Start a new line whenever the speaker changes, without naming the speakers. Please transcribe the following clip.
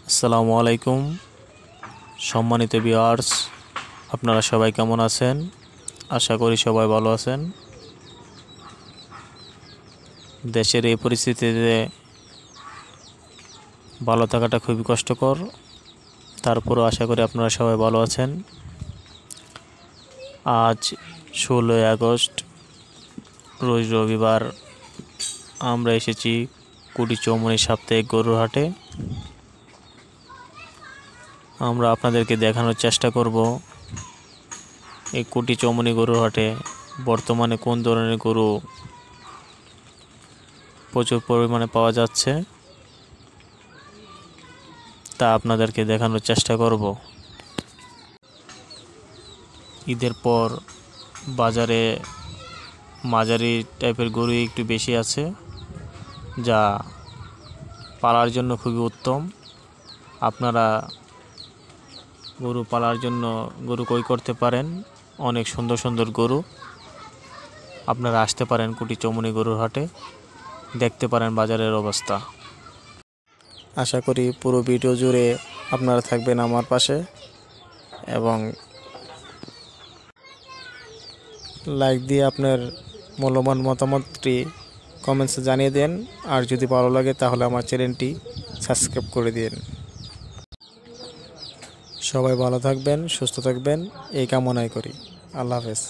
আসসালামু আলাইকুম সম্মানিত ভিউয়ার্স, আপনারা সবাই কেমন আছেন? আশা করি সবাই ভালো আছেন। দেশের এই পরিস্থিতিতে ভালো থাকাটা খুবই কষ্টকর, তারপরও আশা করি আপনারা সবাই ভালো আছেন। আজ 16ই আগস্ট, রোজ রবিবার, আমরা এসেছি কুটি চৌমনি সাপ্তাহিক গরুর হাটে। আমরা আপনাদেরকে দেখানোর চেষ্টা করব এই কুটি চৌমনি গরুর হাটে বর্তমানে কোন ধরনের গরু প্রচুর পরিমাণে পাওয়া যাচ্ছে, তা আপনাদেরকে দেখানোর চেষ্টা করব। ঈদের পর বাজারে মাঝারি টাইপের গরু একটু বেশি আছে, যা পালার জন্য খুবই উত্তম। আপনারা গরু পালার জন্য গরু ক্রয় করতে পারেন, অনেক সুন্দর সুন্দর গরু। আপনারা আসতে পারেন কুটি চৌমনি গরুর হাটে, দেখতে পারেন বাজারের অবস্থা। আশা করি পুরো ভিডিও জুড়ে আপনারা থাকবেন আমার পাশে এবং লাইক দিয়ে আপনার মূল্যবান মতামতটি কমেন্টসে জানিয়ে দেন। আর যদি ভালো লাগে তাহলে আমার চ্যানেলটি সাবস্ক্রাইব করে দিন। সবাই ভালো থাকবেন, সুস্থ থাকবেন, এই কামনাই করি। আল্লাহ হাফেজ।